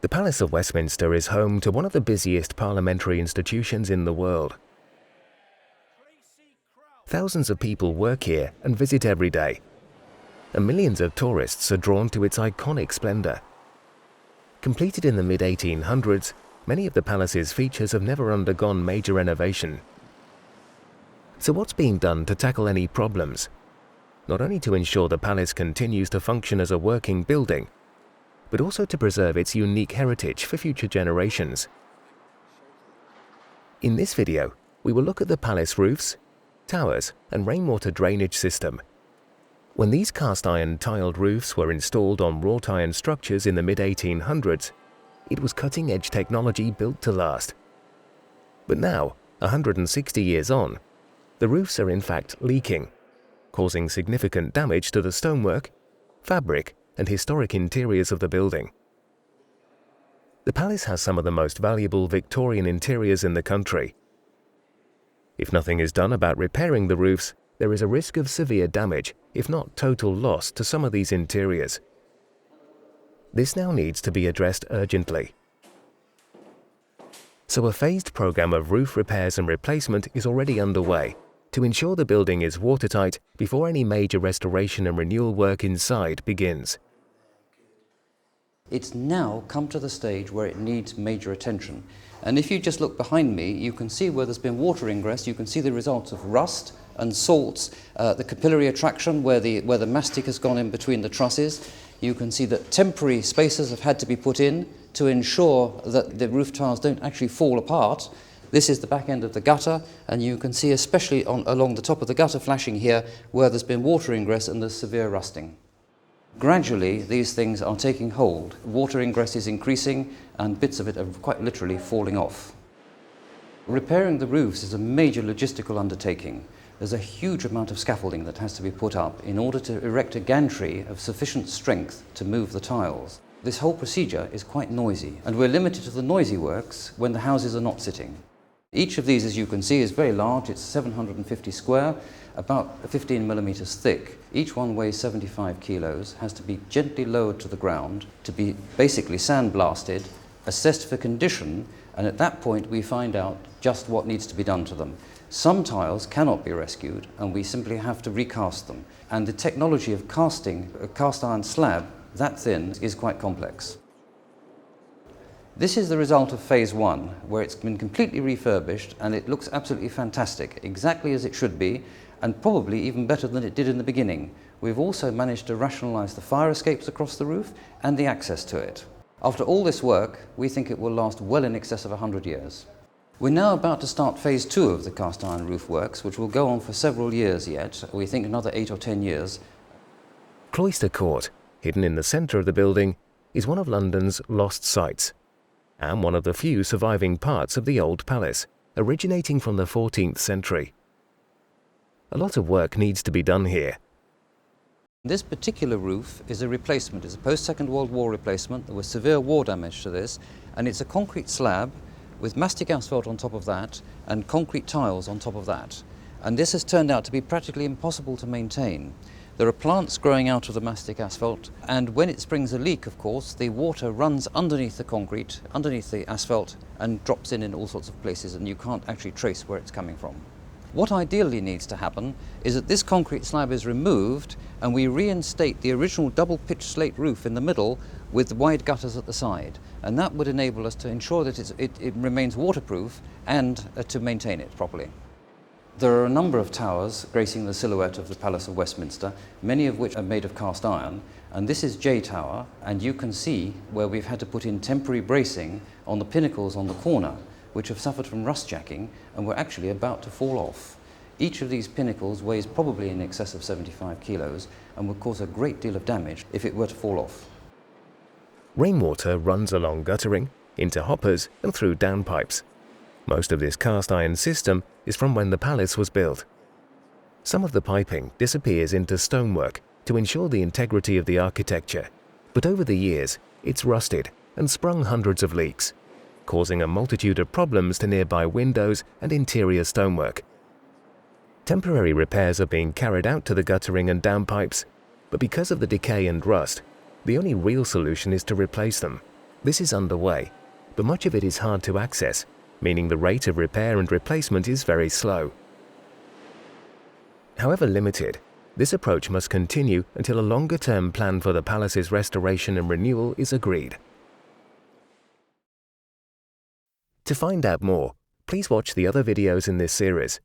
The Palace of Westminster is home to one of the busiest parliamentary institutions in the world. Thousands of people work here and visit every day, and millions of tourists are drawn to its iconic splendor. Completed in the mid-1800s, many of the palace's features have never undergone major renovation. So what's being done to tackle any problems? Not only to ensure the palace continues to function as a working building, but also to preserve its unique heritage for future generations. In this video, we will look at the palace roofs, towers, and rainwater drainage system. When these cast-iron tiled roofs were installed on wrought iron structures in the mid-1800s, it was cutting-edge technology built to last. But now, 160 years on, the roofs are in fact leaking, causing significant damage to the stonework, fabric, and historic interiors of the building. The palace has some of the most valuable Victorian interiors in the country. If nothing is done about repairing the roofs, there is a risk of severe damage, if not total loss, to some of these interiors. This now needs to be addressed urgently. So a phased program of roof repairs and replacement is already underway to ensure the building is watertight before any major restoration and renewal work inside begins. It's now come to the stage where it needs major attention. And if you just look behind me, you can see where there's been water ingress. You can see the results of rust and salts, the capillary attraction where the mastic has gone in between the trusses. You can see that temporary spaces have had to be put in to ensure that the roof tiles don't actually fall apart. This is the back end of the gutter, and you can see especially along the top of the gutter flashing here where there's been water ingress and there's severe rusting. Gradually, these things are taking hold. Water ingress is increasing, and bits of it are quite literally falling off. Repairing the roofs is a major logistical undertaking. There's a huge amount of scaffolding that has to be put up in order to erect a gantry of sufficient strength to move the tiles. This whole procedure is quite noisy, and we're limited to the noisy works when the houses are not sitting. Each of these, as you can see, is very large. It's 750 square, about 15 millimeters thick. Each one weighs 75 kilos, has to be gently lowered to the ground, to be basically sandblasted, assessed for condition, and at that point we find out just what needs to be done to them. Some tiles cannot be rescued, and we simply have to recast them. And the technology of casting a cast iron slab that thin is quite complex. This is the result of phase one, where it's been completely refurbished and it looks absolutely fantastic, exactly as it should be, and probably even better than it did in the beginning. We've also managed to rationalize the fire escapes across the roof and the access to it. After all this work, we think it will last well in excess of 100 years. We're now about to start phase two of the cast iron roof works, which will go on for several years yet. We think another 8 or 10 years. Cloister Court, hidden in the centre of the building, is one of London's lost sites, and one of the few surviving parts of the old palace, originating from the 14th century. A lot of work needs to be done here. This particular roof is a replacement. It's a post-Second World War replacement. There was severe war damage to this, and it's a concrete slab with mastic asphalt on top of that and concrete tiles on top of that. And this has turned out to be practically impossible to maintain. There are plants growing out of the mastic asphalt, and when it springs a leak, of course, the water runs underneath the concrete, underneath the asphalt, and drops in all sorts of places, and you can't actually trace where it's coming from. What ideally needs to happen is that this concrete slab is removed and we reinstate the original double-pitched slate roof in the middle with wide gutters at the side, and that would enable us to ensure that it remains waterproof and to maintain it properly. There are a number of towers gracing the silhouette of the Palace of Westminster, many of which are made of cast iron, and this is J Tower, and you can see where we've had to put in temporary bracing on the pinnacles on the corner, which have suffered from rust jacking and were actually about to fall off. Each of these pinnacles weighs probably in excess of 75 kilos and would cause a great deal of damage if it were to fall off. Rainwater runs along guttering, into hoppers and through downpipes. Most of this cast iron system is from when the palace was built. Some of the piping disappears into stonework to ensure the integrity of the architecture, but over the years it's rusted and sprung hundreds of leaks, causing a multitude of problems to nearby windows and interior stonework. Temporary repairs are being carried out to the guttering and downpipes, but because of the decay and rust, the only real solution is to replace them, This is underway, but much of it is hard to access, meaning the rate of repair and replacement is very slow. However limited, this approach must continue until a longer-term plan for the palace's restoration and renewal is agreed. To find out more, please watch the other videos in this series